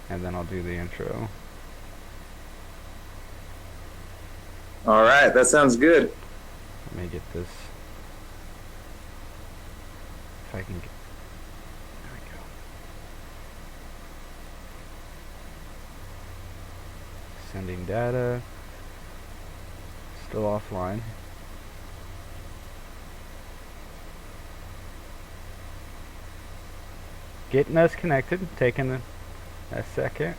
and then I'll do the intro. All right, that sounds good. Let me get this. If I can get. There we go. Sending data. Still offline. Getting us connected. Taking a second.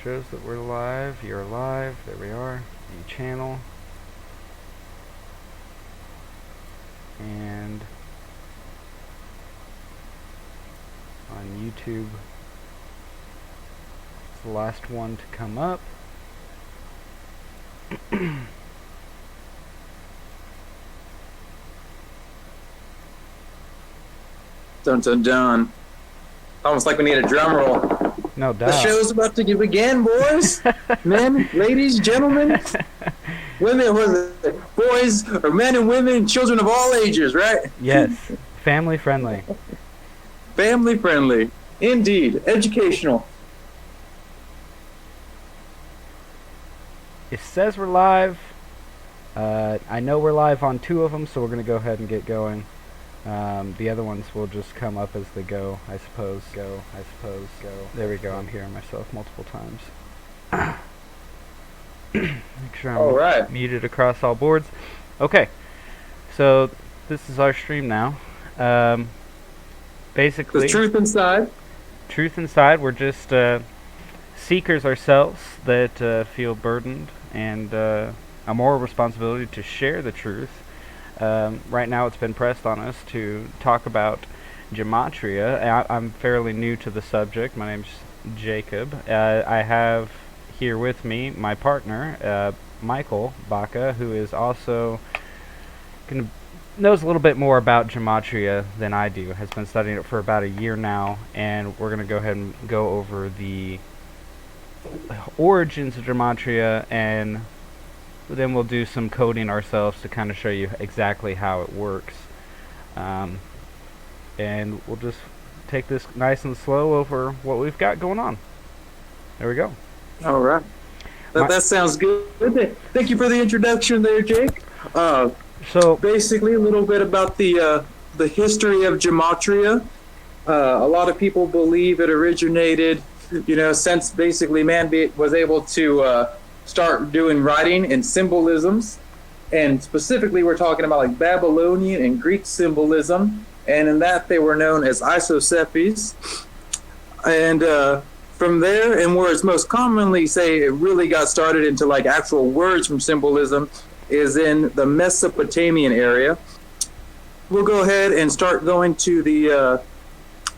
Shows that we're live. You're live. There we are. New channel. And on YouTube, it's the last one to come up. Dun dun dun. Almost like we need a drum roll. No doubt. The show's about to begin, boys, men, ladies, gentlemen, women, boys, or men and women, children of all ages, right? Yes. Family friendly. Family friendly. Indeed. Educational. It says we're live. I know we're live on 2 of them, so we're going to go ahead and get going. The other ones will just come up as they go, I suppose. Go. There we go. I'm hearing myself multiple times. Make sure I'm muted across all boards. Okay. So this is our stream now. Basically, the truth inside. Truth inside. We're just seekers ourselves that feel burdened and a moral responsibility to share the truth. Right now it's been pressed on us to talk about Gematria. I'm fairly new to the subject. My name's Jacob. I have here with me my partner, Michael Baca, who is also knows a little bit more about Gematria than I do, has been studying it for about a year now, and we're going to go ahead and go over the origins of Gematria, and then we'll do some coding ourselves to kind of show you exactly how it works. And we'll just take this nice and slow over what we've got going on. There we go. All right. That sounds good. Thank you for the introduction there, Jake. So basically a little bit about the history of Gematria. A lot of people believe it originated, since basically man was able to start doing writing and symbolisms, and specifically we're talking about like Babylonian and Greek symbolism, and in that they were known as isocephes. And from there, and where it's most commonly say it really got started into like actual words from symbolism, is in the Mesopotamian area. We'll go ahead and start going to the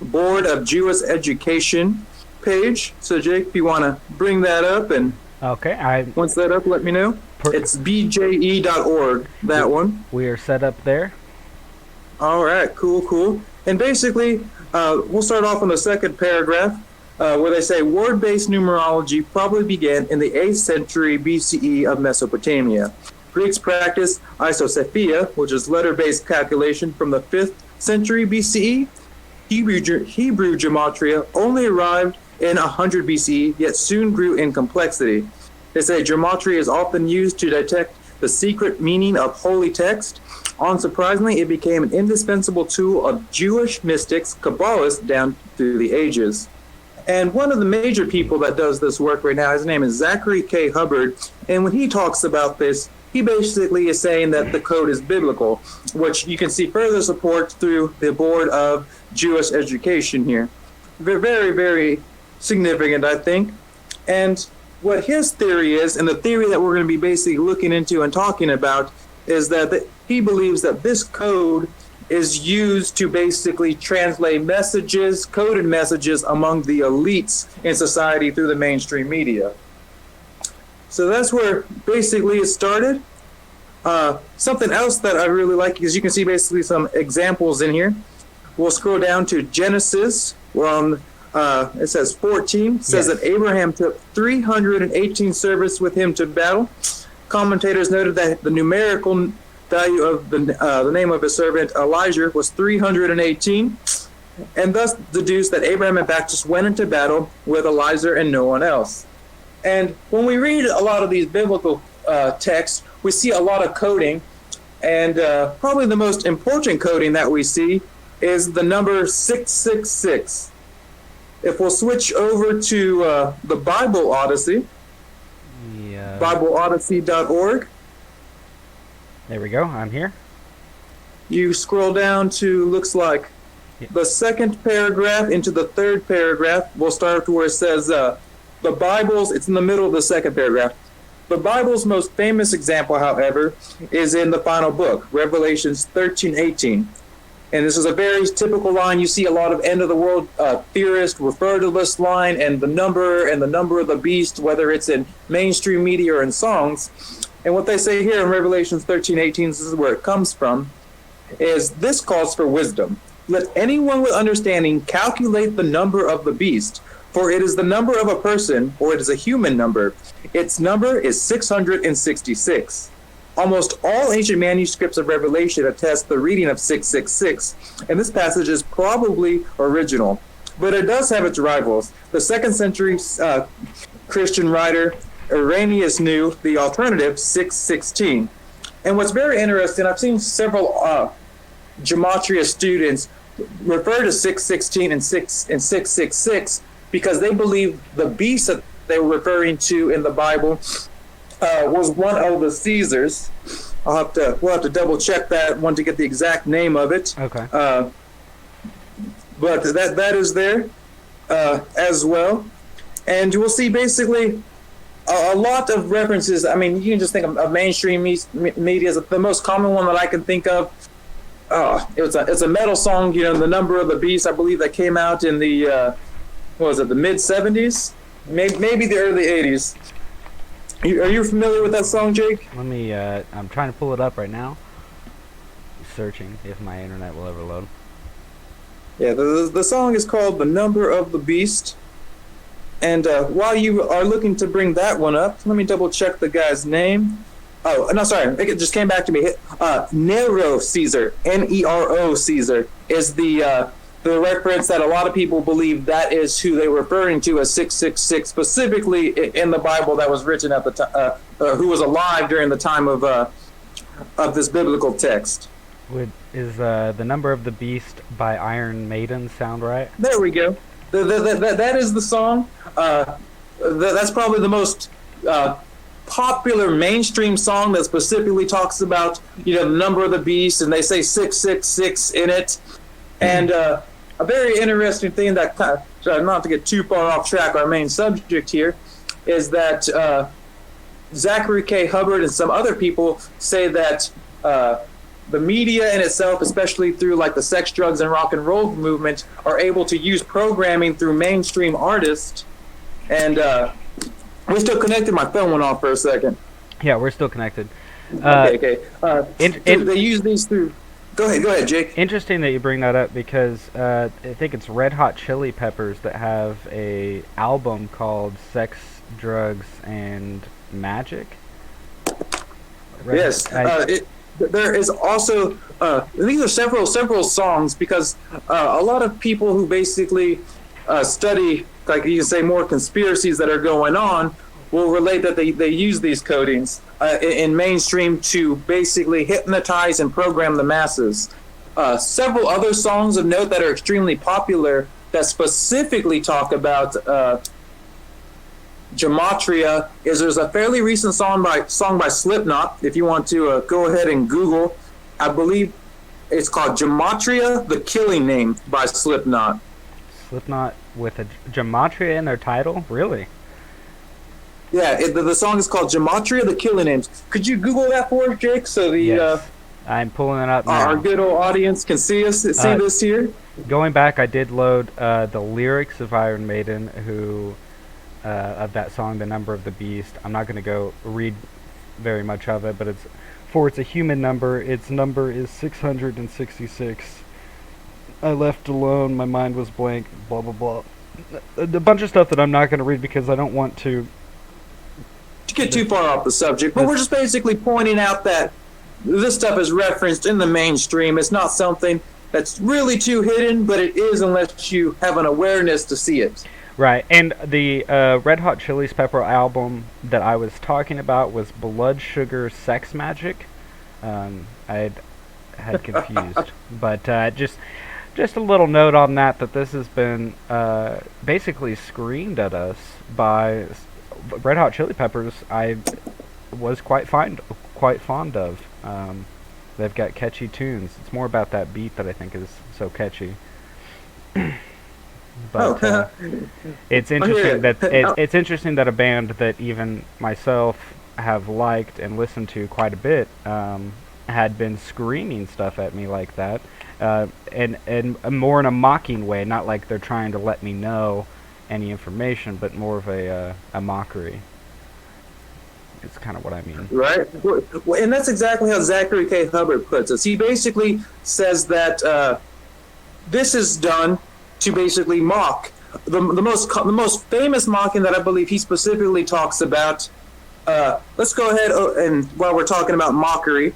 Board of Jewish Education page. So Jake, if you want to bring that up, and once that up, let me know. It's bje.org, that one. We are set up there. All right, cool. And basically, we'll start off on the second paragraph, where they say word-based numerology probably began in the 8th century BCE of Mesopotamia. Greeks practiced isosephia, which is letter-based calculation, from the 5th century BCE. Hebrew gematria only arrived in 100 BCE, yet soon grew in complexity. They say gematria is often used to detect the secret meaning of holy text. Unsurprisingly, it became an indispensable tool of Jewish mystics, Kabbalists, down through the ages. And one of the major people that does this work right now, his name is Zachary K. Hubbard, and when he talks about this, he basically is saying that the code is biblical, which you can see further support through the Board of Jewish Education here. Very, very significant, I think. And what his theory is, and the theory that we're going to be basically looking into and talking about, is that he believes that this code is used to basically translate messages, coded messages, among the elites in society through the mainstream media. So that's where basically it started. Something else that I really like is you can see basically some examples in here. We'll scroll down to Genesis. It says 14. Says that Abraham took 318 servants with him to battle. Commentators noted that the numerical value of the name of his servant Elijah was 318. and thus deduced that Abraham in fact just went into battle with Eliezer and no one else. And when we read a lot of these biblical texts, we see a lot of coding, and probably the most important coding that we see is the number 666. If we'll switch over to the Bible Odyssey, Yeah. BibleOdyssey.org, There we go. I'm here. you scroll down to, looks like, the second paragraph into the third paragraph. We'll start where it says, the Bible's, it's in the middle of the second paragraph. The Bible's most famous example, however, is in the final book, Revelations 13:18. And this is a very typical line. You see a lot of end-of-the-world theorists refer to this line and the number of the beast, whether it's in mainstream media or in songs. And what they say here in Revelations 13:18, this is where it comes from, is this calls for wisdom. Let anyone with understanding calculate the number of the beast, for it is the number of a person, or it is a human number. Its number is 666. Almost all ancient manuscripts of Revelation attest the reading of 666, and this passage is probably original. But it does have its rivals. The second century Christian writer Irenaeus knew the alternative, 616. And what's very interesting, I've seen several Gematria students refer to 616 and 666 because they believe the beast that they were referring to in the Bible was one of the Caesars. We'll have to double check that one to get the exact name of it. Okay. But that is there as well, and you will see basically a lot of references. I mean, you can just think of mainstream media. The most common one that I can think of. It's a metal song. You know, the number of the beast. I believe that came out in the what was it? The mid '70s, maybe the early '80s. Are you familiar with that song, Jake? Let me, I'm trying to pull it up right now. Searching if my internet will ever load. Yeah, the song is called The Number of the Beast. And while you are looking to bring that one up, let me double check the guy's name. Oh, no, sorry, it just came back to me. Nero Caesar, Nero Caesar, is the reference that a lot of people believe that is who they were referring to as 666, specifically in the Bible that was written at the time, who was alive during the time of this biblical text. Is the number of the beast by Iron Maiden sound right? There we go. That is the song. That's probably the most popular mainstream song that specifically talks about, you know, the number of the beast, and they say 666 in it. And a very interesting thing that, not to get too far off track, our main subject here, is that Zachary K. Hubbard and some other people say that the media in itself, especially through like the sex, drugs, and rock and roll movement, are able to use programming through mainstream artists. And we're still connected. My phone went off for a second. Yeah, we're still connected. Okay. They use these through. Go ahead, Jake. Interesting that you bring that up because I think it's Red Hot Chili Peppers that have a album called Sex, Drugs, and Magic. Yes. There is also these are several songs because a lot of people who basically study, like you can say, more conspiracies that are going on will relate that they use these codings in mainstream to basically hypnotize and program the masses. Several other songs of note that are extremely popular that specifically talk about Gematria is there's a fairly recent song by Slipknot. If you want to go ahead and Google, I believe it's called Gematria, the Killing Name by Slipknot. Slipknot with a Gematria in their title? Really? Yeah, the song is called Gematria, the Killing Names. Could you Google that for us, Jake, so the yes. I'm pulling it up now. Our good old audience can see this here? Going back, I did load the lyrics of Iron Maiden, who of that song, The Number of the Beast. I'm not going to go read very much of it, but it's a human number. Its number is 666. I left alone. My mind was blank. Blah blah blah. A bunch of stuff that I'm not going to read because I don't want to get too far off the subject. But we're just basically pointing out that this stuff is referenced in the mainstream. It's not something that's really too hidden, but it is unless you have an awareness to see it. Right, and the Red Hot Chili Pepper album that I was talking about was Blood Sugar Sex Magic. I had confused, but just a little note on that this has been basically screamed at us by Red Hot Chili Peppers. I was quite fond of. They've got catchy tunes. It's more about that beat that I think is so catchy. But it's interesting it's interesting that a band that even myself have liked and listened to quite a bit had been screaming stuff at me like that, and more in a mocking way, not like they're trying to let me know any information, but more of a mockery. It's kind of what I mean. Right. Well, and that's exactly how Zachary K. Hubbard puts it. He basically says that this is done to basically mock the most famous mocking that I believe he specifically talks about. Let's go ahead and while we're talking about mockery,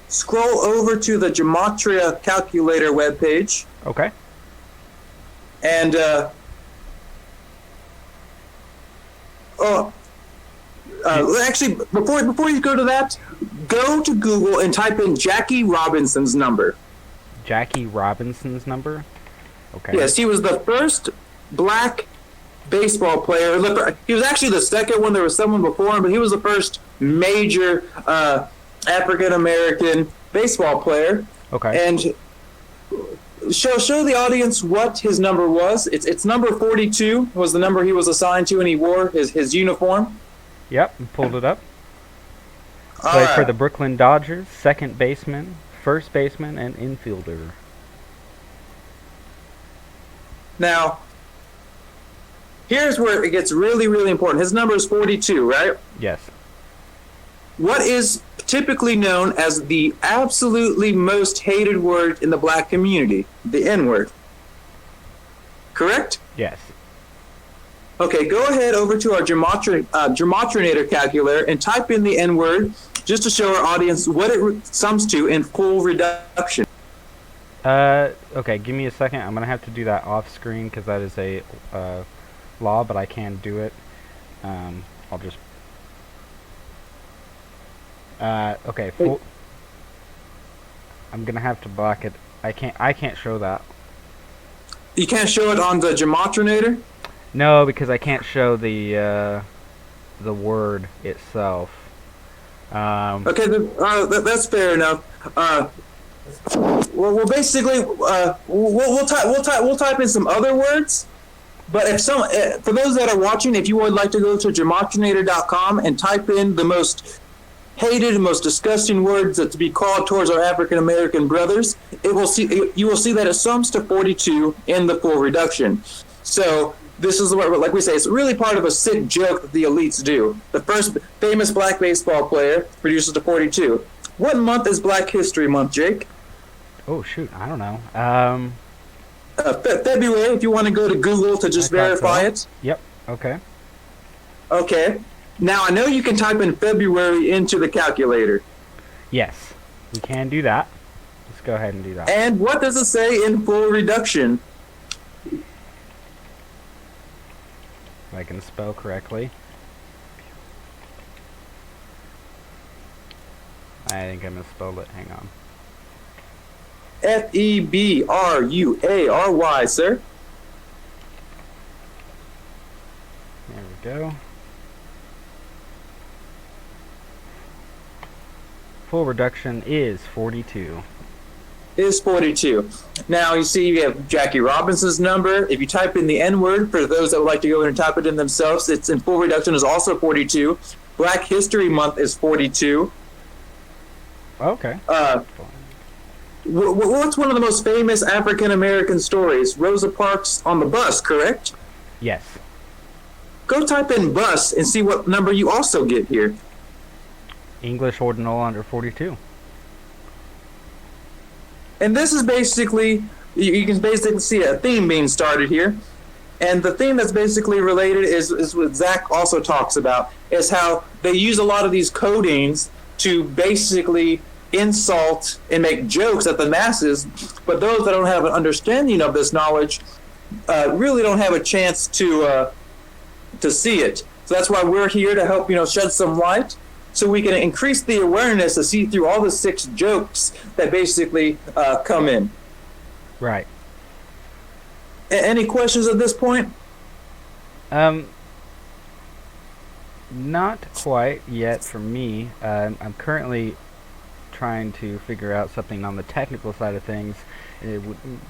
scroll over to the Gematria calculator webpage. Okay. And actually, before you go to that, go to Google and type in Jackie Robinson's number. Jackie Robinson's number? Okay. Yes, he was the first black baseball player. He was actually the second one. There was someone before him, but he was the first major African American baseball player. Okay. And show the audience what his number was. It's number 42 was the number he was assigned to, and he wore his uniform. Yep, pulled it up. Played for the Brooklyn Dodgers, second baseman, first baseman, and infielder. Now, here's where it gets really, really important. His number is 42, right? Yes. What is typically known as the absolutely most hated word in the black community? The N-word. Correct? Yes. Okay, go ahead over to our Gematrinator calculator and type in the N-word just to show our audience what it sums to in full reduction. Okay, give me a second. I'm going to have to do that off screen because that is a law, but I can do it. I'll just... okay, full... I'm going to have to block it. I can't show that. You can't show it on the Gematrinator? No, because I can't show the word itself. Okay, that's fair enough. Well, basically, we'll type in some other words. But for those that are watching, if you would like to go to Gematrinator.com and type in the most hated and most disgusting words that to be called towards our African American brothers, you will see that it sums to 42 in the full reduction. So this is what, like we say, it's really part of a sick joke that the elites do. The first famous black baseball player reduces to 42. What month is Black History Month, Jake? Oh, shoot. I don't know. February, if you want to go to Google to just verify it. Yep. Okay. Okay. Now, I know you can type in February into the calculator. Yes. We can do that. Let's go ahead and do that. And what does it say in full reduction? If I can spell correctly. I think I misspelled it. Hang on. February, sir. There we go. Full reduction is 42. Is 42. Now, you see you have Jackie Robinson's number. If you type in the N-word, for those that would like to go in and type it in themselves, it's in full reduction is also 42. Black History Month is 42. Okay. What's one of the most famous African American stories? Rosa Parks on the bus, correct? Yes. Go type in bus and see what number you also get here. English ordinal under 42. And this is basically, you can basically see a theme being started here. And the theme that's basically related is what Zach also talks about, is how they use a lot of these codings to basically insult and make jokes at the masses, but those that don't have an understanding of this knowledge really don't have a chance to see it. So that's why we're here to help, shed some light, so we can increase the awareness to see through all the 6 jokes that basically come in. Right. Any questions at this point? Not quite yet for me. I'm currently trying to figure out something on the technical side of things. It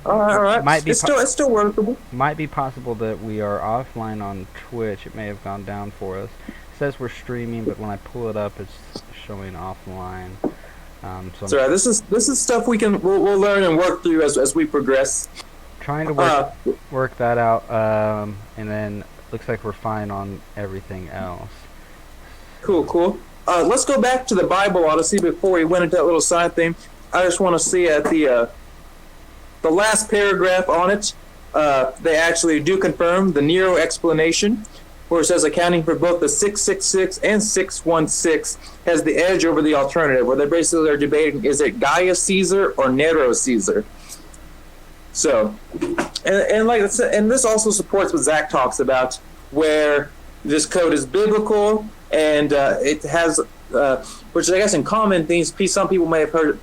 All right. might be It's still workable. might be possible that we are offline on Twitch. It may have gone down for us. It says we're streaming, but when I pull it up, it's showing offline. So right. This is stuff we'll learn and work through as we progress. Trying to work that out, and then looks like we're fine on everything else. Cool. Let's go back to the Bible Odyssey before we went into that little side thing. I just want to see at the last paragraph on it. They actually do confirm the Nero explanation, where it says accounting for both the 666 and 616 has the edge over the alternative, where they basically are debating, is it Gaius Caesar or Nero Caesar? So, and like I said, and this also supports what Zach talks about, where this code is biblical, and it has, which I guess in common things, some people may have heard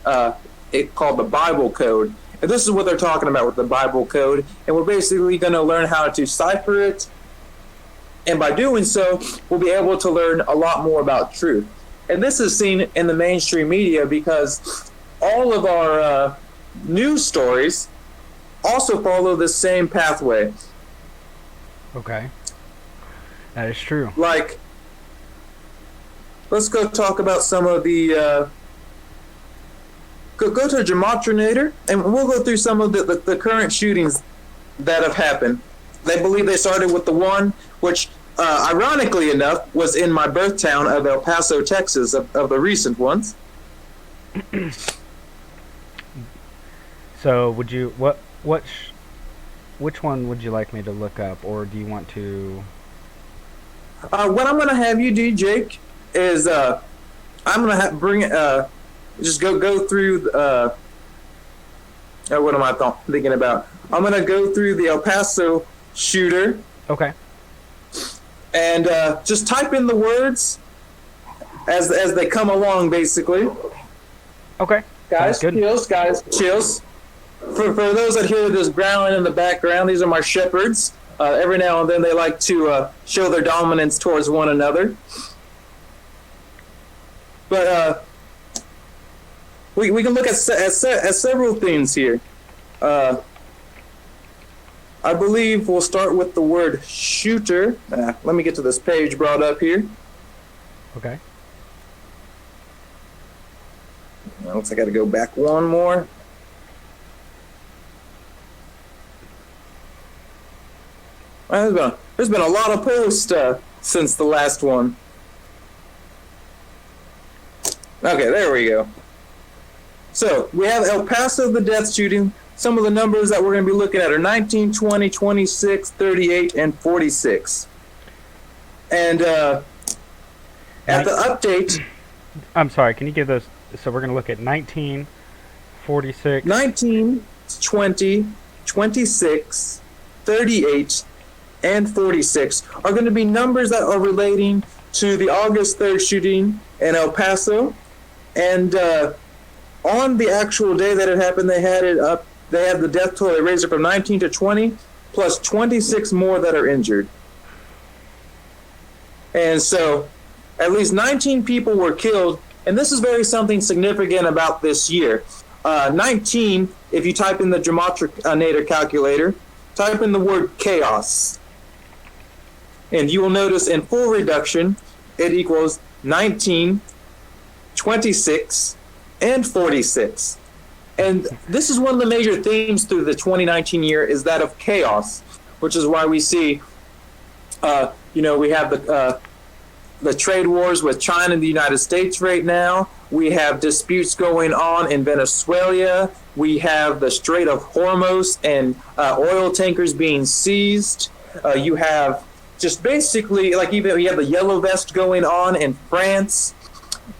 it called the Bible code. And this is what they're talking about with the Bible code, and we're basically going to learn how to cipher it, and by doing so, we'll be able to learn a lot more about truth. And this is seen in the mainstream media because all of our news stories also follow the same pathway. Okay. That is true. Like, let's go talk about some of the go to Gematria, and we'll go through some of the current shootings that have happened. They believe they started with the one which, ironically enough, was in my birth town of El Paso, Texas, of the recent ones. So, which one would you like me to look up, or do you want to? What I'm going to have you do, Jake, is I'm going to bring just go through. What am I thinking about? I'm going to go through the El Paso shooter. Okay. And just type in the words as they come along, basically. Okay. Guys, chills. For those that hear this growling in the background, these are my shepherds. Every now and then they like to show their dominance towards one another. But we can look at several things here. I believe we'll start with the word shooter. Let me get to this page brought up here. Okay. Looks like I got to go back one more. Well, there's been a lot of posts since the last one. Okay, there we go. So we have El Paso, the death shooting. Some of the numbers that we're going to be looking at are 19, 20, 26, 38, and 46. And at the update... I'm sorry, can you give those... So we're going to look at 19, 46... 19, 20, 26, 38, and 46 are going to be numbers that are relating to the August 3rd shooting in El Paso. And on the actual day that it happened, they had it up. They had the death toll. They raised it from 19 to 20, plus 26 more that are injured. And so at least 19 people were killed. And this is very something significant about this year. 19, if you type in the Gematria calculator, type in the word chaos. And you will notice in full reduction, it equals 19, 26, and 46. And this is one of the major themes through the 2019 year is that of chaos, which is why we see, we have the trade wars with China and the United States right now. We have disputes going on in Venezuela. We have the Strait of Hormuz and oil tankers being seized. You have just basically, like, even you have the yellow vest going on in France.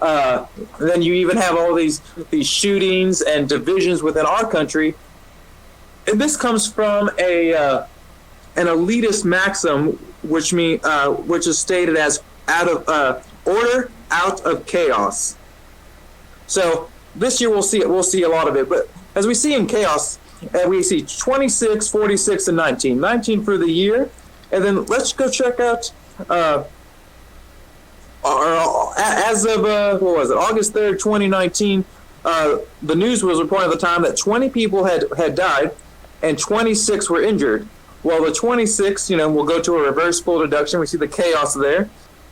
Uh, then you even have all these shootings and divisions within our country, and this comes from a an elitist maxim, which is stated as out of order out of chaos. So this year we'll see a lot of it, but as we see in chaos, we see 26, 46, and 19. 19 for the year, and then let's go check out. As of what was it, August 3rd, 2019, the news was reporting at the time that 20 people had died, and 26 were injured. Well, the 26, we'll go to a reverse full deduction. We see the chaos there.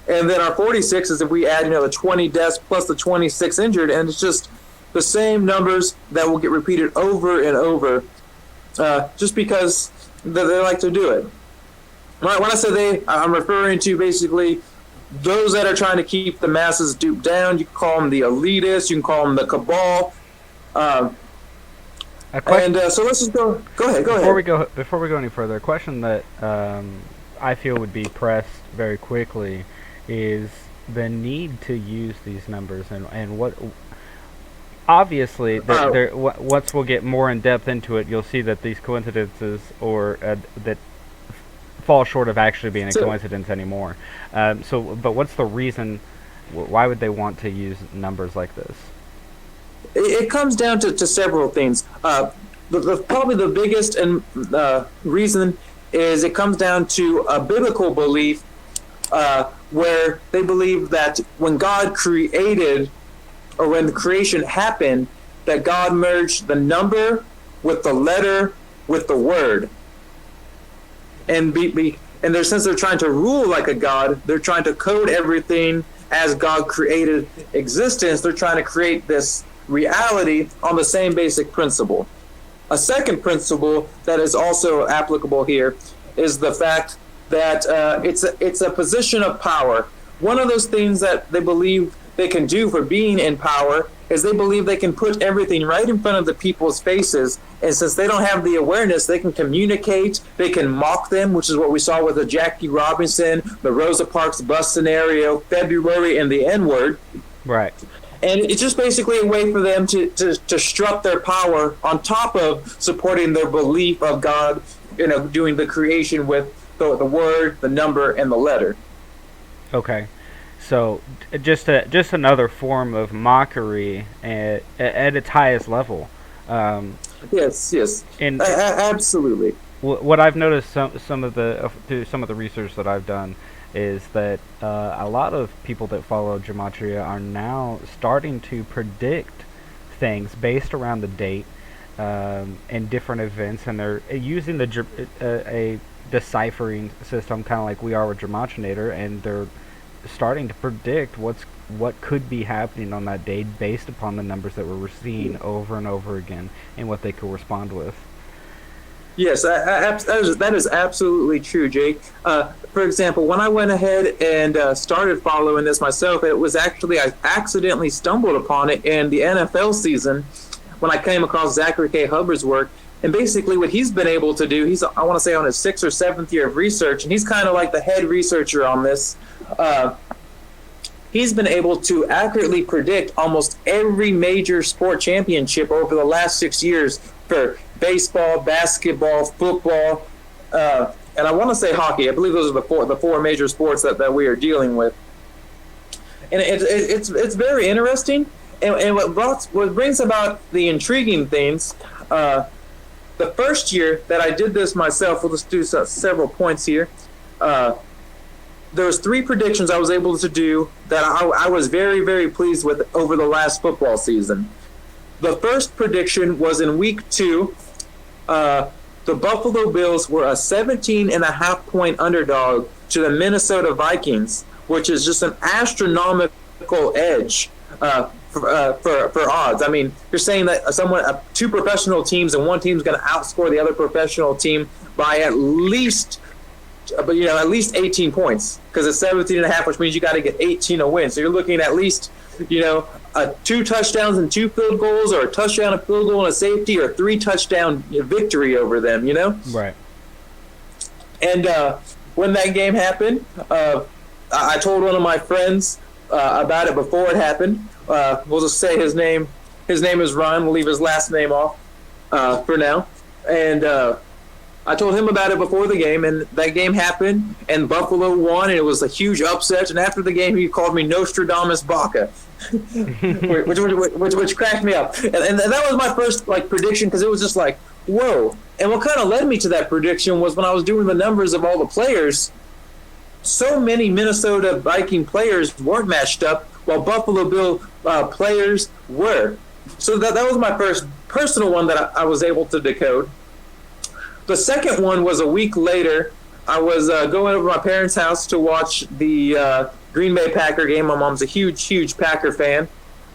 And then our 46 is if we add, the 20 deaths plus the 26 injured, and it's just the same numbers that will get repeated over and over, just because they like to do it. When I say they, I'm referring to basically those that are trying to keep the masses duped down. You can call them the elitists. You can call them the cabal. So let's just go. Go ahead. Before we go any further, a question that I feel would be pressed very quickly is the need to use these numbers and what. Obviously, once we'll get more in depth into it, you'll see that these coincidences or that fall short of actually being a coincidence anymore. But what's the reason? Why would they want to use numbers like this? It comes down to several things. Probably the biggest and reason is it comes down to a biblical belief where they believe that when God created, or when the creation happened, that God merged the number with the letter with the word. And in their sense, they're trying to rule like a god. They're trying to code everything as God created existence. They're trying to create this reality on the same basic principle. A second principle that is also applicable here is the fact that it's a position of power. One of those things that they believe they can do for being in power is they believe they can put everything right in front of the people's faces, and since they don't have the awareness, they can communicate, they can mock them, which is what we saw with the Jackie Robinson, the Rosa Parks bus scenario, February, and the N-word. Right. And it's just basically a way for them to strut their power on top of supporting their belief of God, doing the creation with the word, the number, and the letter. Okay. So just another form of mockery at its highest level. Yes. Absolutely. What I've noticed through some of the research that I've done is that a lot of people that follow Gematria are now starting to predict things based around the date and different events, and they're using a deciphering system, kind of like we are with Gematrinator, and they're starting to predict what could be happening on that day based upon the numbers that we're seeing over and over again and what they correspond with. Yes, that is absolutely true, Jake. For example, when I went ahead and started following this myself, it was actually I accidentally stumbled upon it in the NFL season when I came across Zachary K. Hubbard's work. And basically what he's been able to do, he's, I want to say, on his 6th or 7th year of research, and he's kind of like the head researcher on this. He's been able to accurately predict almost every major sport championship over the last 6 years for baseball, basketball, football, and I want to say hockey. I believe those are the four major sports that we are dealing with. And it's very interesting. And what brings about the intriguing things, the first year that I did this myself, we'll just do several points here. There was 3 predictions I was able to do that I was very, very pleased with over the last football season. The first prediction was in week 2. The Buffalo Bills were a 17.5-point underdog to the Minnesota Vikings, which is just an astronomical edge for odds. I mean, you're saying that 2 professional teams and one team is going to outscore the other professional team by at least 18 points, because it's 17.5, which means you got to get 18 to win. So you're looking at least, 2 touchdowns and 2 field goals, or a touchdown, a field goal, and a safety, or 3 touchdown victory over them. Right. And when that game happened, I told one of my friends about it before it happened. We'll just say his name. His name is Ron. We'll leave his last name off for now. And I told him about it before the game, and that game happened, and Buffalo won, and it was a huge upset. And after the game, he called me Nostradamus Baca, which cracked me up. And that was my first prediction, because it was just like, whoa. And what kind of led me to that prediction was when I was doing the numbers of all the players. So many Minnesota Viking players weren't matched up, while Buffalo Bill players were. So that was my first personal one that I was able to decode. The second one was a week later. I was going over to my parents' house to watch the Green Bay Packer game. My mom's a huge Packer fan.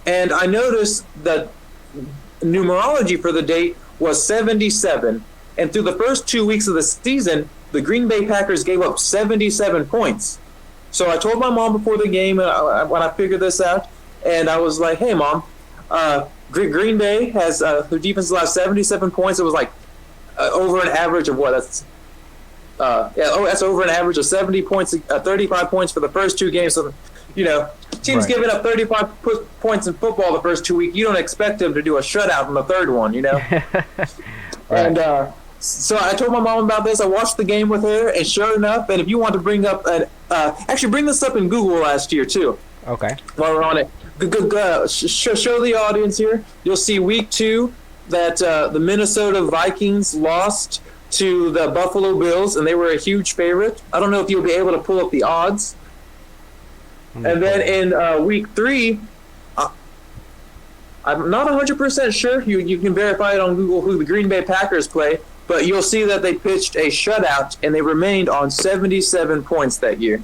And I noticed that numerology for the date was 77. And through the first 2 weeks of the season, the Green Bay Packers gave up 77 points. So I told my mom before the game when I figured this out, and I was like, hey, Mom, Green Bay has their defense allowed 77 points. It was like over an average of what? That's over an average of 70 points, 35 points for the first two games. So, teams giving up 35 points in football the first 2 weeks. You don't expect them to do a shutout in the third one, Right. And so I told my mom about this. I watched the game with her, and sure enough, and if you want to bring up actually bring this up in Google last year too. Okay. While we're on it, show the audience here. You'll see week 2 that the Minnesota Vikings lost to the Buffalo Bills, and they were a huge favorite. I don't know if you'll be able to pull up the odds. And then in week 3, I'm not 100% sure. You can verify it on Google who the Green Bay Packers play, but you'll see that they pitched a shutout, and they remained on 77 points that year.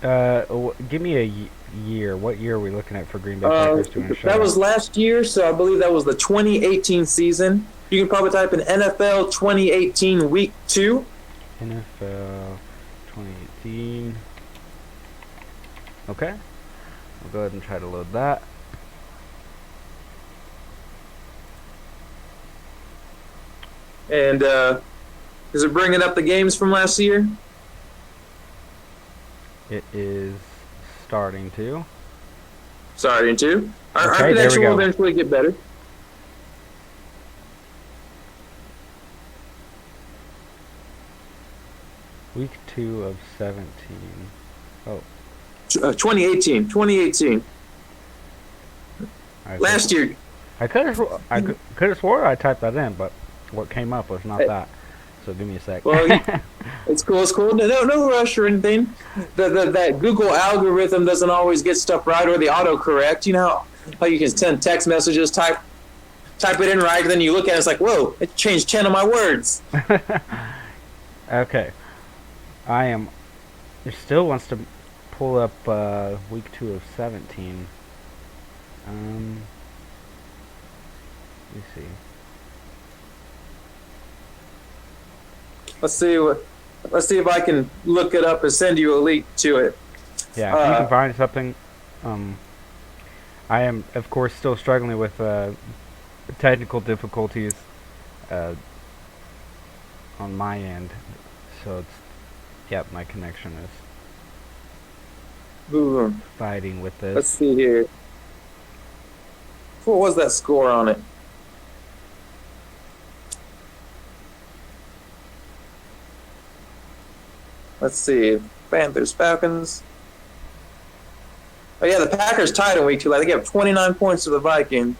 Give me a year. What year are we looking at for Green Bay Packers doing a shutout? That was last year, so I believe that was the 2018 season. You can probably type in NFL 2018 Week 2. NFL 2018. Okay. We'll go ahead and try to load that. And is it bringing up the games from last year? It is starting to. Starting to. Our Okay, connection there we will go. eventually get better. Week 2 of 17. Oh. 2018. 2018. Last year. I could have swore I typed that in, but what came up was not that. So give me a sec. Well, it's cool. It's cool. No rush or anything. That Google algorithm doesn't always get stuff right, or the autocorrect. You know how you can send text messages, type it in right, and then you look at it, it's like, whoa, it changed 10 of my words. Okay. It still wants to pull up week 2 of 17. Let me see. Let's see if I can look it up and send you a link to it. Yeah, if you can find something. I am, of course, still struggling with technical difficulties on my end. So it's, my connection is fighting with this. Let's see here. What was that score on it? Let's see. Panthers, Falcons. Oh, yeah, the Packers tied in week 2. They gave 29 points to the Vikings.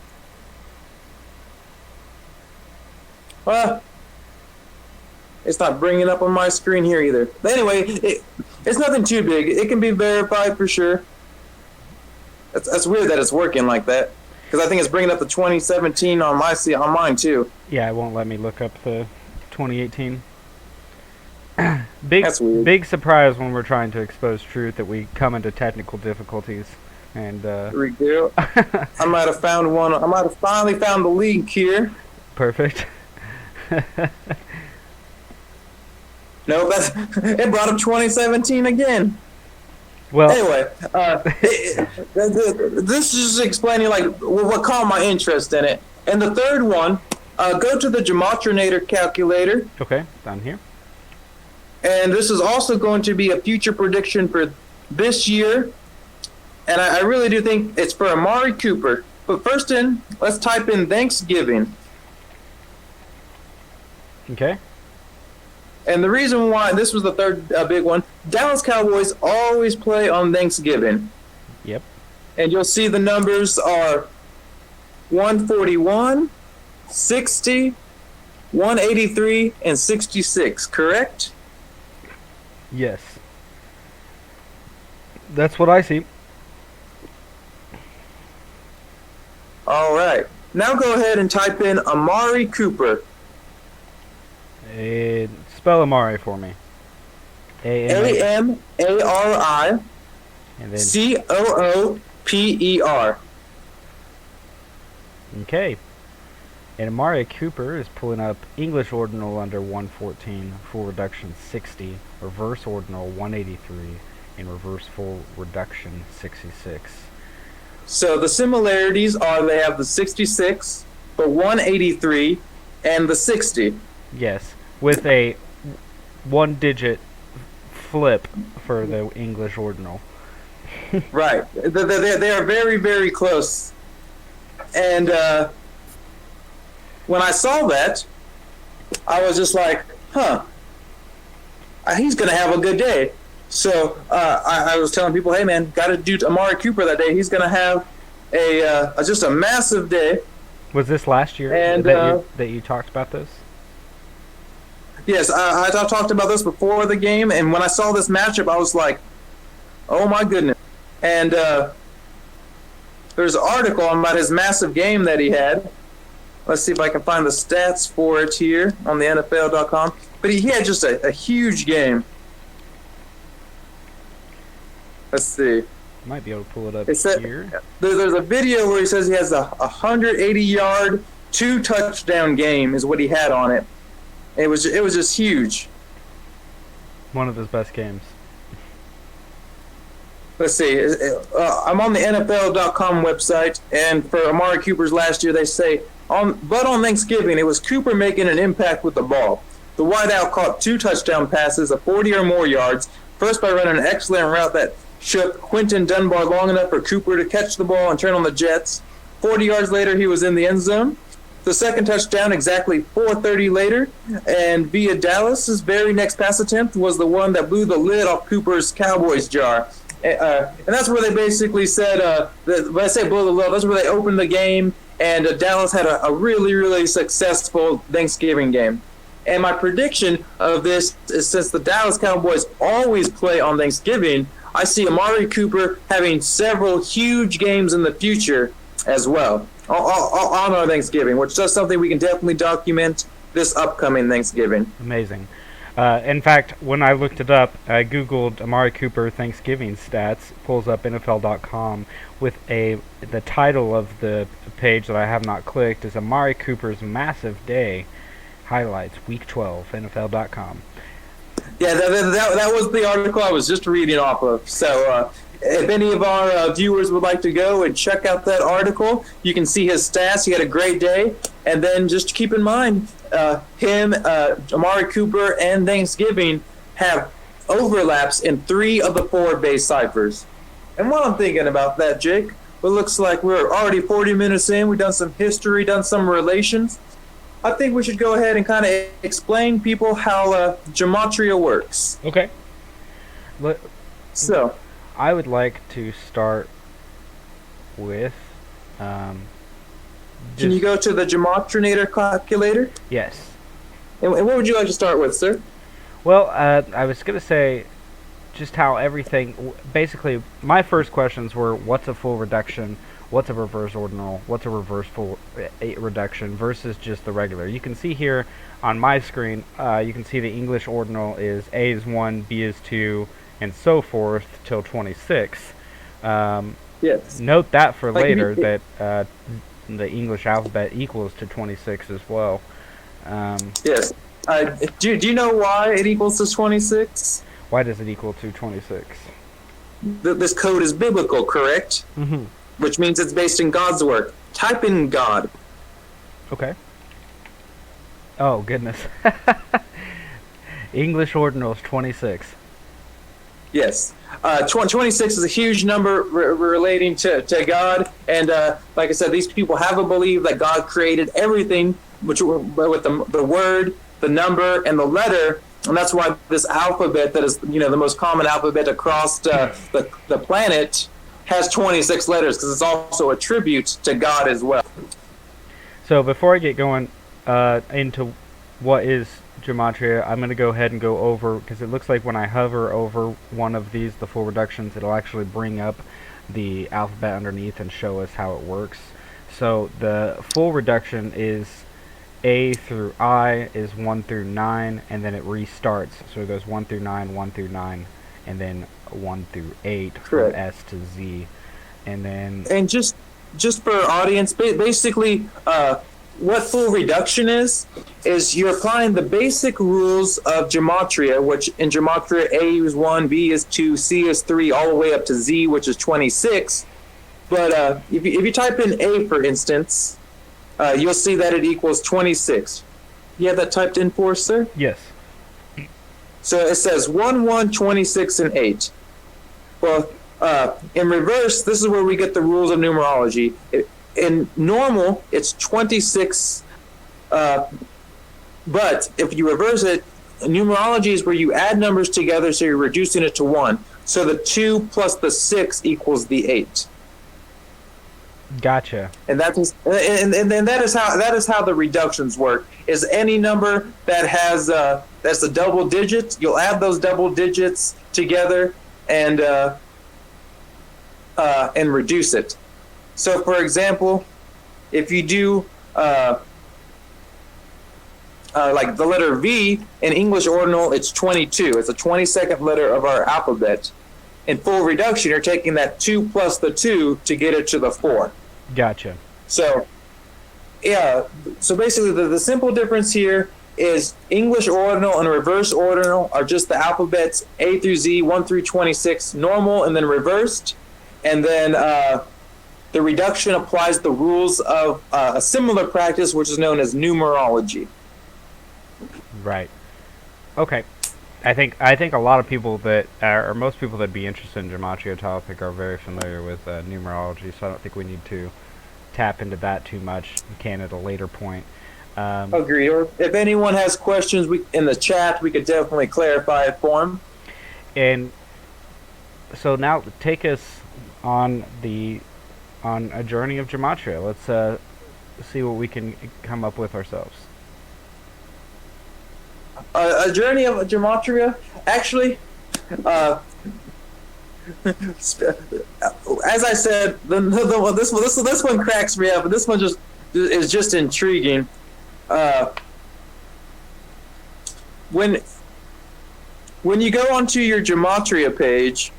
Well, it's not bringing up on my screen here either. But anyway, it's nothing too big. It can be verified for sure. That's weird that it's working like that. Because I think it's bringing up the 2017 on mine too. Yeah, it won't let me look up the 2018. That's weird. Big surprise when we're trying to expose truth that we come into technical difficulties. And I might have found one. I might have finally found the link here. Perfect. No, it brought up 2017 again. Well, anyway, this is just explaining what caught my interest in it. And the third one, go to the Gematrinator calculator. Okay, down here. And this is also going to be a future prediction for this year. And I really do think it's for Amari Cooper. But first let's type in Thanksgiving. Okay. And the reason why, this was the third big one, Dallas Cowboys always play on Thanksgiving. Yep. And you'll see the numbers are 141, 60, 183, and 66, correct? Yes. That's what I see. All right. Now go ahead and type in Amari Cooper. Spell Amari for me. A-M-A-R-I and then C-O-O-P-E-R. okay. And Amari Cooper is pulling up English ordinal under 114, full reduction 60, reverse ordinal 183, and reverse full reduction 66. So the similarities are they have the 66, the 183, and the 60. Yes, with a one-digit flip for the English ordinal. Right. They are very, very close. And when I saw that, I was just like, he's going to have a good day. So I was telling people, hey, man, got to do Amari Cooper that day. He's going to have just a massive day. Was this last year and, that you talked about this? Yes, I talked about this before the game, and when I saw this matchup, I was like, oh, my goodness. And there's an article about his massive game that he had. Let's see if I can find the stats for it here on the NFL.com. But he had just a huge game. Let's see. Might be able to pull it up here. There's a video where he says he has a 180-yard, 2-touchdown game is what he had on it. It was just huge. One of his best games. Let's see. I'm on the NFL.com website, and for Amari Cooper's last year, they say, on Thanksgiving, it was Cooper making an impact with the ball. The wideout caught 2 touchdown passes of 40 or more yards, first by running an excellent route that shook Quinton Dunbar long enough for Cooper to catch the ball and turn on the Jets. 40 yards later, he was in the end zone. The second touchdown exactly 4:30 later, and via Dallas's very next pass attempt was the one that blew the lid off Cooper's Cowboys jar. And that's where they basically said, when I say blow the lid, that's where they opened the game, and Dallas had a really, really successful Thanksgiving game. And my prediction of this is, since the Dallas Cowboys always play on Thanksgiving, I see Amari Cooper having several huge games in the future as well on our Thanksgiving, which is something we can definitely document this upcoming Thanksgiving. Amazing. In fact, when I looked it up, I Googled Amari Cooper Thanksgiving stats, pulls up NFL.com with the title of the page that I have not clicked is Amari Cooper's Massive Day Highlights, Week 12, NFL.com. Yeah, that was the article I was just reading off of. So if any of our viewers would like to go and check out that article, you can see his stats. He had a great day. And then just keep in mind, Amari Cooper, and Thanksgiving have overlaps in 3 of the 4 base ciphers. And while I'm thinking about that, Jake, it looks like we're already 40 minutes in. We've done some history, done some relations. I think we should go ahead and kind of explain people how Gematria works. Okay. So I would like to start with... can you go to the Gematrinator calculator? Yes. And what would you like to start with, sir? Well, I was going to say just how everything... Basically, my first questions were, what's a full reduction? What's a reverse ordinal? What's a reverse full reduction versus just the regular? You can see here on my screen, you can see the English ordinal is A is 1, B is 2, and so forth till 26. Yes. Note that for later that the English alphabet equals to 26 as well. Yes. Do you know why it equals to 26? Why does it equal to 26? This code is biblical, correct? Mm-hmm. Which means it's based in God's work. Type in God. Okay. Oh, goodness. English ordinal is 26. Yes. 26 is a huge number relating to God. And like I said, these people have a belief that God created everything with the word, the number, and the letter. And that's why this alphabet that is, the most common alphabet across the planet has 26 letters, because it's also a tribute to God as well. So before I get going into what is Gematria, I'm going to go ahead and go over, because it looks like when I hover over one of these, the full reductions, it'll actually bring up the alphabet underneath and show us how it works. So the full reduction is A through I is 1 through 9, and then it restarts. So it goes 1 through 9, 1 through 9, and then 1 through 8 from Correct. S to Z. And then And just for our audience, basically, what full reduction is you're applying the basic rules of gematria, which in gematria A is 1, B is 2, C is 3, all the way up to Z, which is 26. But if you type in A, for instance, you'll see that it equals 26. You have that typed in for us, sir? yes. So it says 1, 1, 26, and 8. Well, in reverse, this is where we get the rules of numerology. In normal, it's 26, but if you reverse it, numerology is where you add numbers together, so you're reducing it to 1. So the 2 plus the 6 equals the 8. Gotcha. And that is how the reductions work. Is any number that has that's a double digit, you'll add those double digits together and reduce it. So, for example, if you do like the letter V in English ordinal, it's 22. It's the 22nd letter of our alphabet. In full reduction, you're taking that 2 plus the 2 to get it to the 4. Gotcha. So, yeah. So basically, the simple difference here is English ordinal and reverse ordinal are just the alphabets A through Z, 1 through 26, normal and then reversed. And then the reduction applies the rules of a similar practice, which is known as numerology. Right. Okay. I think a lot of people that or most people that'd be interested in gematria topic are very familiar with numerology, so I don't think we need to tap into that too much. We can at a later point. Agreed. Or if anyone has questions in the chat, we could definitely clarify it for them. And so now take us on a journey of gematria. Let's see what we can come up with ourselves. A journey of gematria, actually. As I said, this one cracks me up, and this one is just intriguing. When you go onto your gematria page,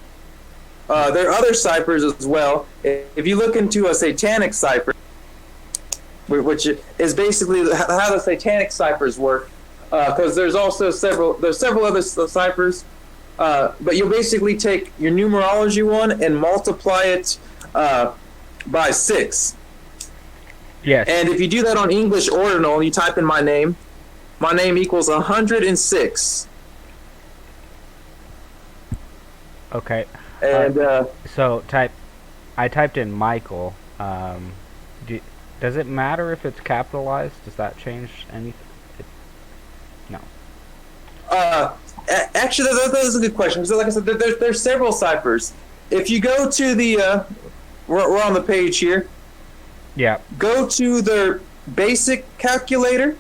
there are other ciphers as well. If you look into a satanic cipher, which is basically how the satanic ciphers work, because there's several other ciphers, but you'll basically take your numerology one and multiply it by 6. Yes. And if you do that on English ordinal, you type in my name equals 106. Okay. And so I typed in Michael. Does it matter if it's capitalized? Does that change anything? No. Actually, that is a good question. So, like I said, there's several ciphers. If you go to the, we're on the page here. Yeah. Go to their basic calculator.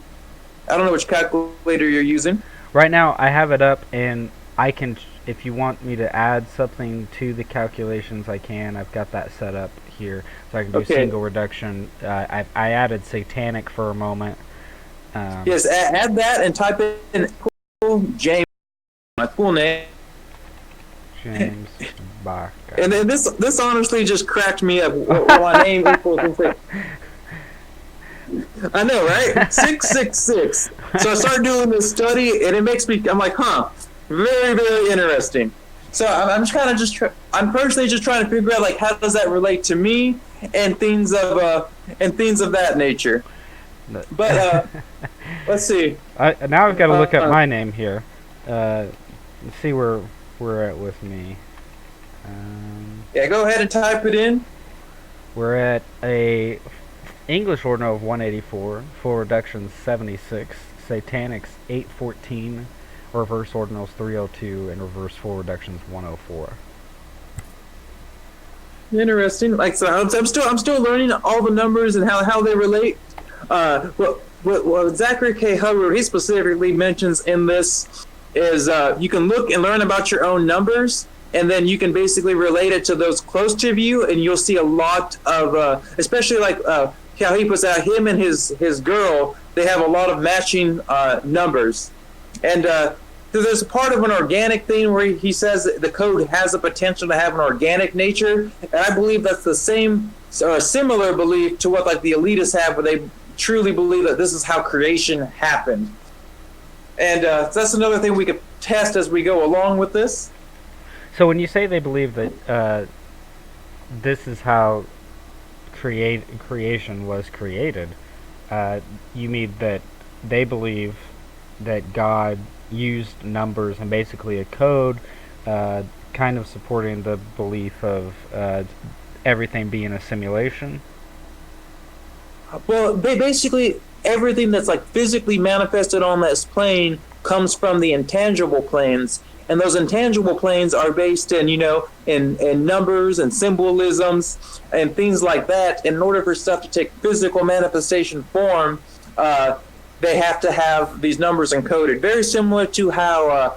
I don't know which calculator you're using. Right now, I have it up, and I can. If you want me to add something to the calculations, I can. I've got that set up here, so I can do single reduction. I added satanic for a moment. Yes, add that and type in James, my full name. James Bach. And then this honestly just cracked me up. My name equals. I know, right? 666. So I started doing this study, and it makes me. I'm like, very, very interesting. So I'm I'm personally just trying to figure out, like, how does that relate to me and things of that nature. But let's see. Now I've got to look up my name here. Let's see where we're at with me. Yeah, go ahead and type it in. We're at a English ordinal of 184, full reductions 76, satanics 814, reverse ordinals 302, and reverse full reductions 104. Interesting. Like so, I'm still learning all the numbers and how they relate. What Zachary K. Hubbard he specifically mentions in this is you can look and learn about your own numbers, and then you can basically relate it to those close to you, and you'll see a lot of, especially like how he puts out him and his girl. They have a lot of matching numbers, and there's a part of an organic thing where he says that the code has the potential to have an organic nature, and I believe that's the same or a similar belief to what like the elitists have, where they truly believe that this is how creation happened. And so that's another thing we could test as we go along with this. So when you say they believe that this is how creation was created, you mean that they believe that God used numbers and basically a code, kind of supporting the belief of everything being a simulation? Well, basically everything that's like physically manifested on this plane comes from the intangible planes, and those intangible planes are based in in numbers and symbolisms and things like that. In order for stuff to take physical manifestation form, they have to have these numbers encoded. Very similar to how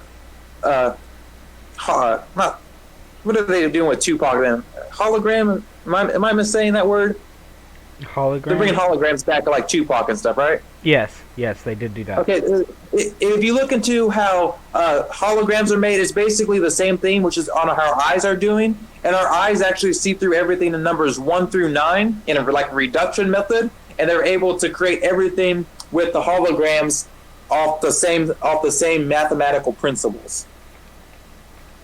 what are they doing with Tupac then? Hologram? Am I missaying that word? Hologram? They're bringing holograms back to like Tupac and stuff, right? Yes, they did do that. Okay, if you look into how holograms are made, it's basically the same thing, which is on how our eyes are doing, and our eyes actually see through everything in numbers 1 through 9 in a like reduction method, and they're able to create everything with the holograms off the same mathematical principles.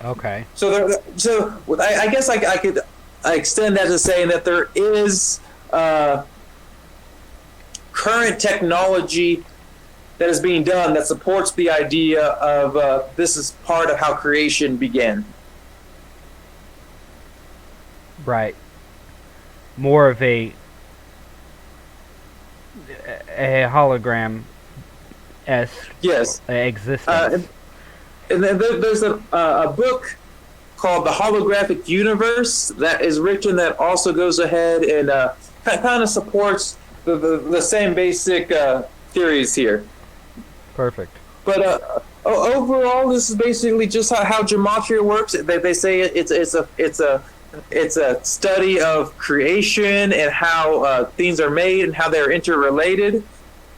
Okay. So I guess I could extend that to saying that there is current technology that is being done that supports the idea of this is part of how creation began. Right. More of a hologram-esque Yes. existence. And then there's a book called The Holographic Universe that is written that also goes ahead and kind of supports the same basic theories here. Perfect. But overall, this is basically just how Gematria works. They say it's a study of creation and how things are made and how they're interrelated.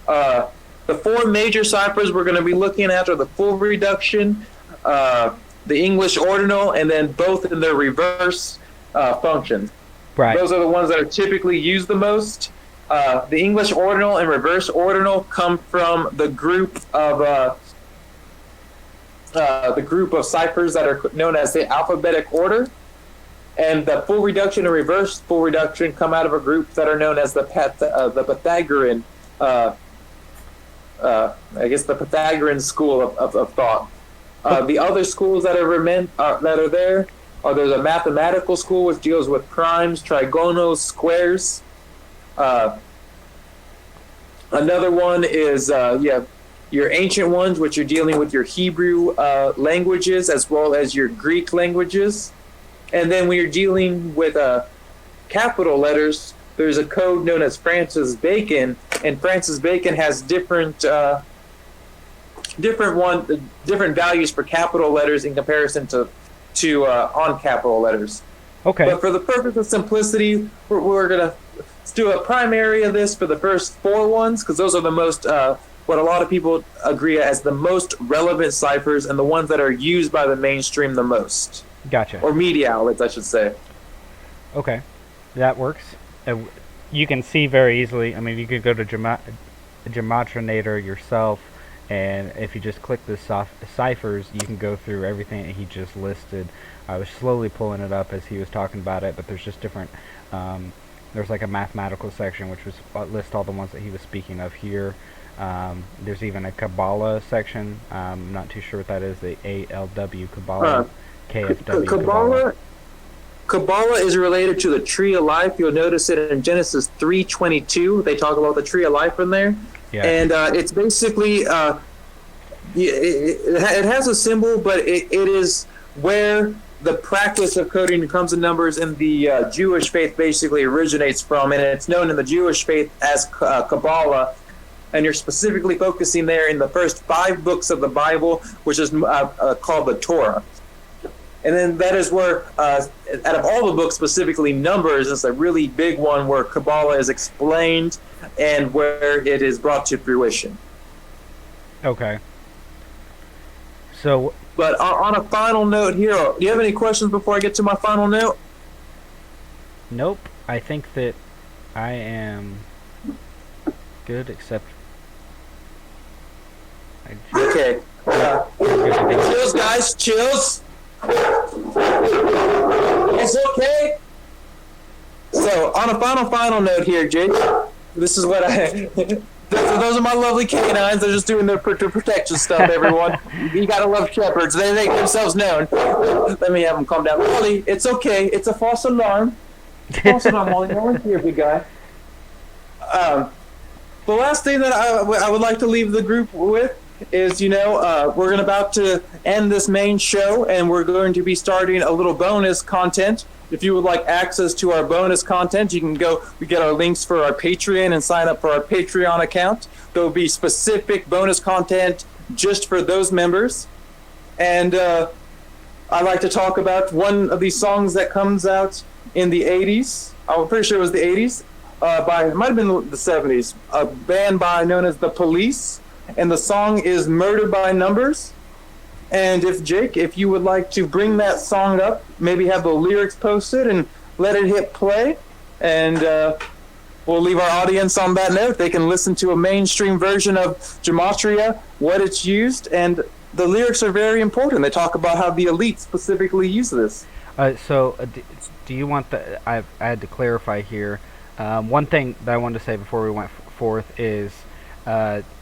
The 4 major ciphers we're going to be looking at are the full reduction, the English ordinal, and then both in their reverse function. Right. Those are the ones that are typically used the most. The English ordinal and reverse ordinal come from the group of ciphers that are known as the alphabetic order, and the full reduction and reverse full reduction come out of a group that are known as the Pythagorean. I guess the Pythagorean school of thought. The other schools that are there are there's a mathematical school which deals with primes, trigonals, squares. Another one is your ancient ones, which are dealing with your Hebrew languages as well as your Greek languages. And then when you're dealing with capital letters, there's a code known as Francis Bacon, and Francis Bacon has different values for capital letters in comparison to on capital letters. Okay. But for the purpose of simplicity, we're gonna do a primary of this for the first 4 ones, because those are the most what a lot of people agree as the most relevant ciphers and the ones that are used by the mainstream the most. Gotcha. Or media outlets, I should say. Okay, that works. You can see very easily. I mean, you could go to Gematrinator yourself, and if you just click the ciphers, you can go through everything that he just listed. I was slowly pulling it up as he was talking about it, but there's just different. There's like a mathematical section which was list all the ones that he was speaking of here. There's even a Kabbalah section. I'm not too sure what that is. The ALW Kabbalah. KFW Kabbalah. Kabbalah is related to the tree of life. You'll notice it in Genesis 3:22. They talk about the tree of life in there, Yeah. and it's basically it has a symbol, but it is where the practice of coding comes in numbers in the Jewish faith basically originates from, and it's known in the Jewish faith as Kabbalah. And you're specifically focusing there in the first 5 books of the Bible, which is called the Torah. And then that is where, out of all the books, specifically Numbers is a really big one where Kabbalah is explained and where it is brought to fruition. Okay. So, but on a final note here, do you have any questions before I get to my final note? Nope. I think that I am good, except... Okay. Chills, guys. Chills. It's okay. So, on a final note here, Jake, this is what I... Those are my lovely canines. They're just doing their protection stuff, everyone. You gotta love shepherds. They make themselves known. Let me have them calm down. Molly, it's okay. It's a false alarm. False alarm, Molly. No one's here, big guy. The last thing that I would like to leave the group with is, we're about to end this main show, and we're going to be starting a little bonus content. If you would like access to our bonus content, you can go, we get our links for our Patreon and sign up for our Patreon account. There will be specific bonus content just for those members. And I'd like to talk about one of these songs that comes out in the 80s. I'm pretty sure it was the 80s. It might have been the 70s. A band known as The Police. And the song is Murder by Numbers. And if you would like to bring that song up, maybe have the lyrics posted and let it hit play. And we'll leave our audience on that note. They can listen to a mainstream version of Gematria, what it's used, and the lyrics are very important. They talk about how the elite specifically use this. Do you want I had to clarify here. One thing that I wanted to say before we went forth is...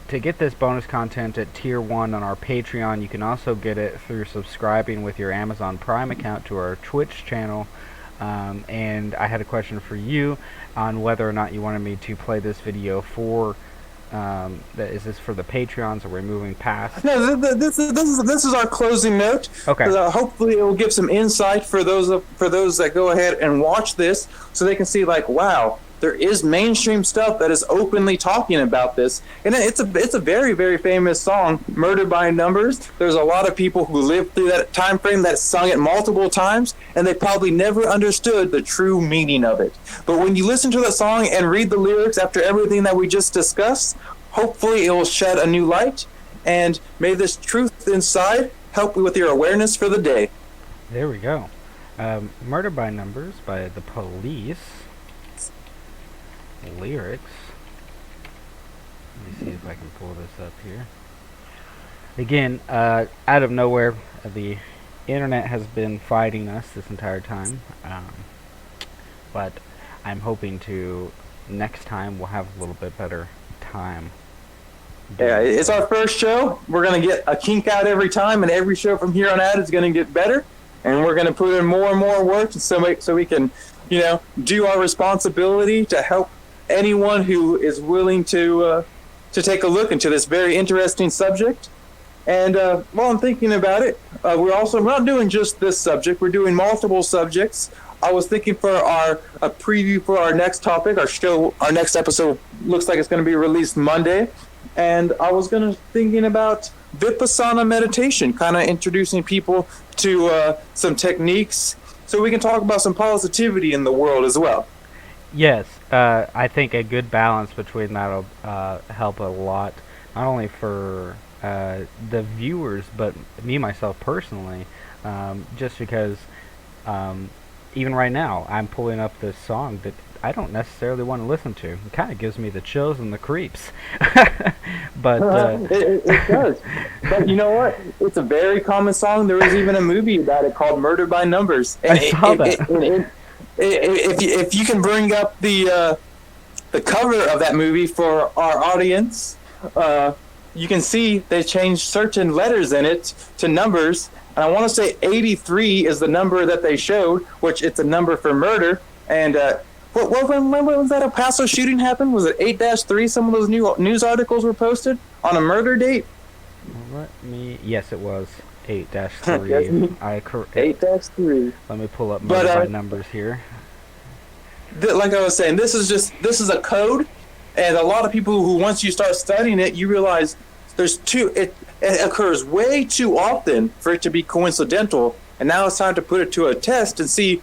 to get this bonus content at Tier 1 on our Patreon, you can also get it through subscribing with your Amazon Prime account to our Twitch channel. And I had a question for you on whether or not you wanted me to play this video for... is this for the Patreons, or we're moving past? No, this is our closing note. Okay. Hopefully it will give some insight for those that go ahead and watch this, so they can see, like, wow, there is mainstream stuff that is openly talking about this. And it's a very, very famous song, Murder by Numbers. There's a lot of people who lived through that time frame that sung it multiple times, and they probably never understood the true meaning of it. But when you listen to that song and read the lyrics after everything that we just discussed, hopefully it will shed a new light, and may this truth inside help you with your awareness for the day. There we go. Murder by Numbers by The Police. Lyrics. Let me see if I can pull this up here. Again, out of nowhere, the internet has been fighting us this entire time. But I'm hoping to, next time, we'll have a little bit better time. Yeah, it's our first show. We're going to get a kink out every time, and every show from here on out is going to get better. And we're going to put in more and more work so we can, do our responsibility to help anyone who is willing to take a look into this very interesting subject. And while I'm thinking about it, we're not doing just this subject. We're doing multiple subjects. I was thinking for a preview for our next topic. Our next episode looks like it's going to be released Monday. And I was thinking about Vipassana meditation, kind of introducing people to some techniques so we can talk about some positivity in the world as well. Yes, I think a good balance between that will help a lot, not only for the viewers, but me, myself, personally, just because even right now, I'm pulling up this song that I don't necessarily want to listen to. It kind of gives me the chills and the creeps. But it does. But you know what? It's a very common song. There was even a movie about it called Murder by Numbers. And I saw that. If you can bring up the cover of that movie for our audience, you can see they changed certain letters in it to numbers, And I want to say 83 is the number that they showed, which it's a number for murder. And when was that El Paso shooting happened? Was it 8-3? Some of those new news articles were posted on a murder date. Yes, it was 8-3. 8-3. Let me pull up But murder by numbers here. like I was saying, this is a code, and a lot of people who once you start studying it, you realize it occurs way too often for it to be coincidental. And now it's time to put it to a test and see,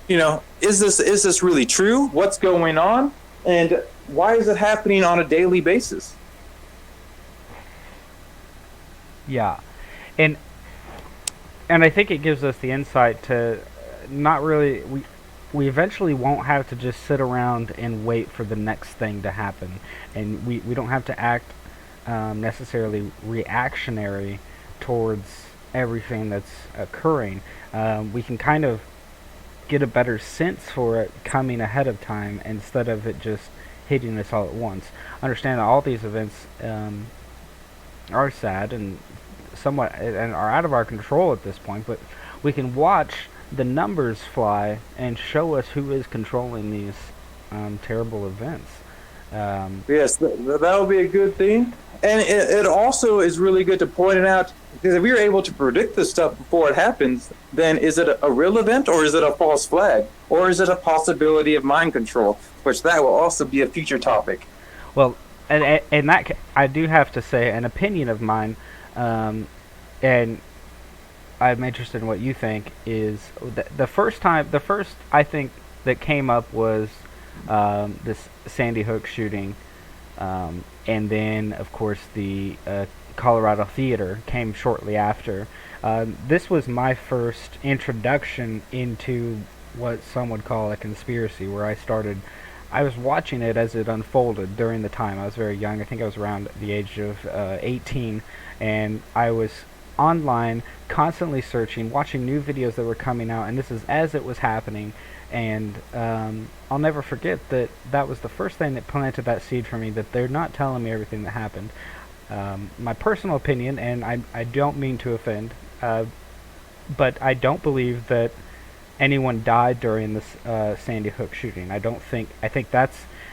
is this really true? What's going on, and why is it happening on a daily basis? Yeah, and I think it gives us the insight to not really we eventually won't have to just sit around and wait for the next thing to happen, and we don't have to act necessarily reactionary towards everything that's occurring. We can kind of get a better sense for it coming ahead of time instead of it just hitting us all at once. Understand that all these events are sad and somewhat and are out of our control at this point, but we can watch the numbers fly and show us who is controlling these terrible events. Yes, that would be a good thing. And it also is really good to point it out, because if we are able to predict this stuff before it happens, then is it a real event, or is it a false flag? Or is it a possibility of mind control, which that will also be a future topic. Well, and that I do have to say an opinion of mine, and I'm interested in what you think, is the first I think that came up was this Sandy Hook shooting, and then of course the Colorado Theater came shortly after. This was my first introduction into what some would call a conspiracy, where I was watching it as it unfolded during the time. I was very young. I think I was around the age of 18, and I was online constantly searching, watching new videos that were coming out, and this is as it was happening. And I'll never forget that was the first thing that planted that seed for me, that they're not telling me everything that happened. My personal opinion, and I don't mean to offend, but I don't believe that anyone died during this Sandy Hook shooting. I think that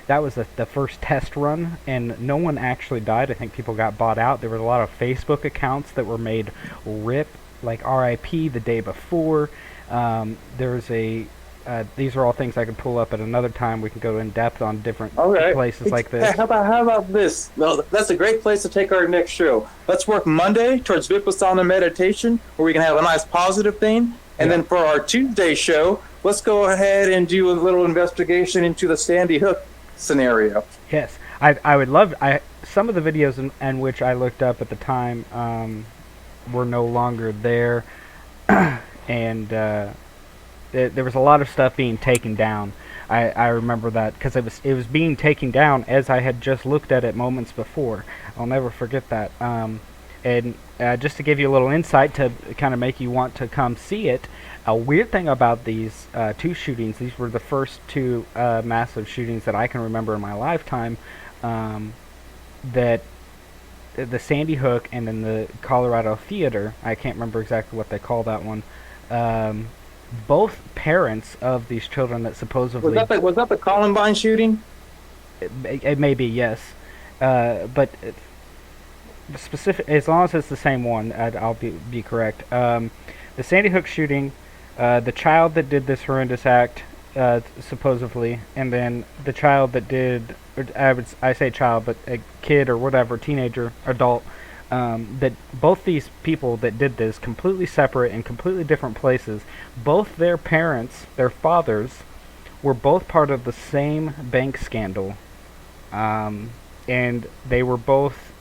was the first test run, and no one actually died. I think people got bought out. There were a lot of Facebook accounts that were made RIP, like RIP the day before. These are all things I could pull up at another time. We can go in depth on different places like this. How about this? Well, that's a great place to take our next show. Let's work Monday towards Vipassana meditation, where we can have a nice positive thing. And then for our Tuesday show, let's go ahead and do a little investigation into the Sandy Hook scenario. Yes, I would love. Some of the videos in which I looked up at the time were no longer there, and there was a lot of stuff being taken down. I remember that because it was being taken down as I had just looked at it moments before. I'll never forget that. And just to give you a little insight to kind of make you want to come see it, a weird thing about these two shootings, these were the first two massive shootings that I can remember in my lifetime, that the Sandy Hook and then the Colorado Theater, I can't remember exactly what they call that one, both parents of these children that supposedly... Was that the Columbine shooting? It may be, yes. But... specific, as long as it's the same one, I'll be correct. The Sandy Hook shooting, the child that did this horrendous act, supposedly, and then the child that did, I say child, but a kid or whatever, teenager, adult, that both these people that did this, completely separate in completely different places, both their parents, their fathers, were both part of the same bank scandal, and they were both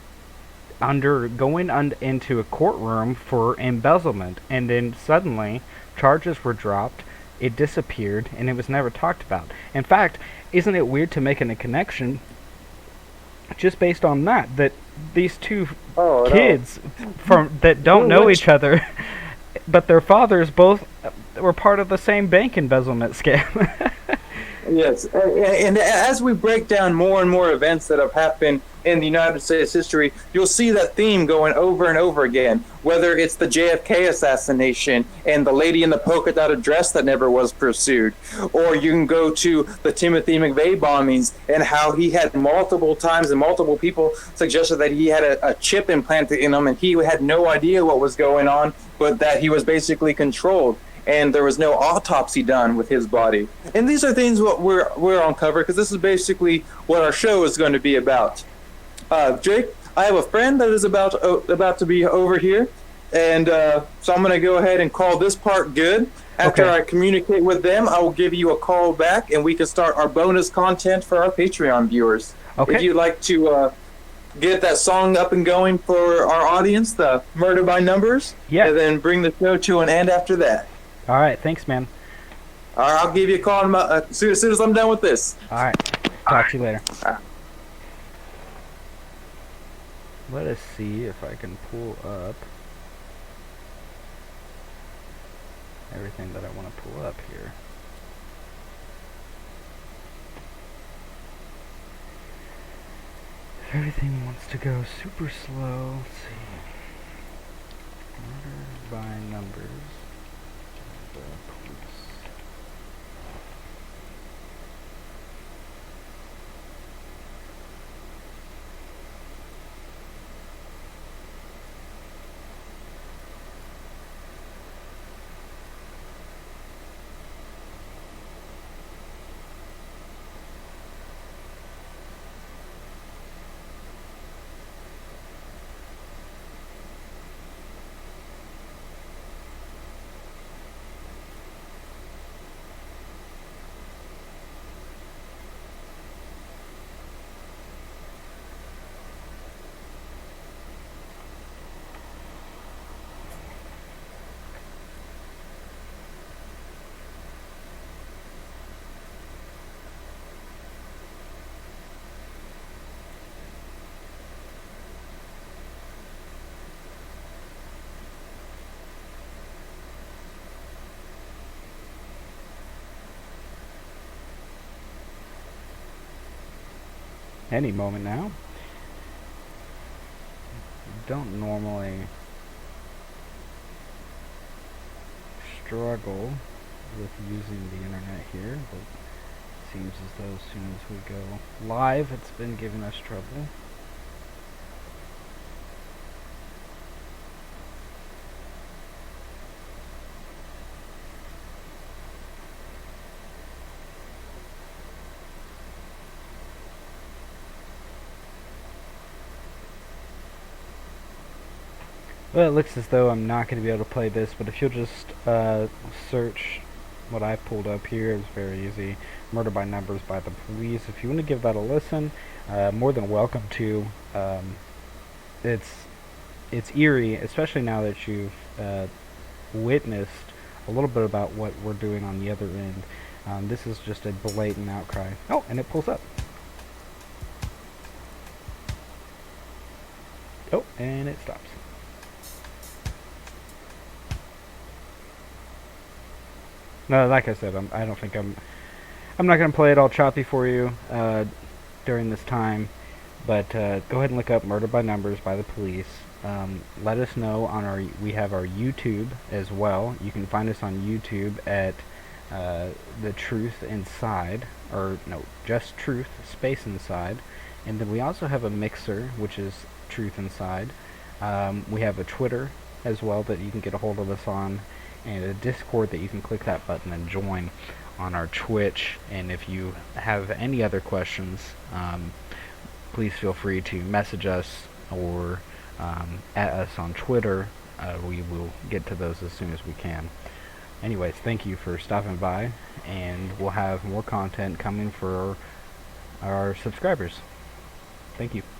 going into a courtroom for embezzlement, and then suddenly charges were dropped, it disappeared, and it was never talked about. In fact, isn't it weird to make a connection just based on that these two kids that don't know each other, but their fathers both were part of the same bank embezzlement scam? Yes, and as we break down more and more events that have happened in the United States history, you'll see that theme going over and over again. Whether it's the JFK assassination and the lady in the polka dotted dress that never was pursued, or you can go to the Timothy McVeigh bombings and how he had multiple times and multiple people suggested that he had a chip implanted in him and he had no idea what was going on, but that he was basically controlled and there was no autopsy done with his body. And these are things what we're uncovered because this is basically what our show is going to be about. Jake, I have a friend that is about to be over here, and so I'm going to go ahead and call this part good. After Okay. I communicate with them, I will give you a call back, and we can start our bonus content for our Patreon viewers. If Okay. you'd like to get that song up and going for our audience, the Murder by Numbers, Yeah. and then bring the show to an end after that. All right. Thanks, man. All right, I'll give you a call as soon as I'm done with this. All right. Talk to you later. All right. Let us see if I can pull up everything that I want to pull up here. If everything wants to go super slow, let's see. Murder by numbers. The police. Any moment now. Don't normally struggle with using the internet here, but it seems as though as soon as we go live, it's been giving us trouble. Well, it looks as though I'm not going to be able to play this, but if you'll just search what I pulled up here, it's very easy. Murder by Numbers by the Police. If you want to give that a listen, more than welcome to. It's it's eerie, especially now that you've witnessed a little bit about what we're doing on the other end. This is just a blatant outcry. Oh, and it pulls up. Oh, and it stops. No, like I said, I don't think I'm not gonna play it all choppy for you during this time. But go ahead and look up "Murder by Numbers" by the Police. Let us know on we have our YouTube as well. You can find us on YouTube at The Truth Inside, or no, just Truth Space Inside. And then we also have a Mixer, which is Truth Inside. We have a Twitter as well that you can get a hold of us on, and a Discord that you can click that button and join on our Twitch. And if you have any other questions, please feel free to message us or at us on Twitter. We will get to those as soon as we can. Anyways, thank you for stopping by, and we'll have more content coming for our subscribers. Thank you.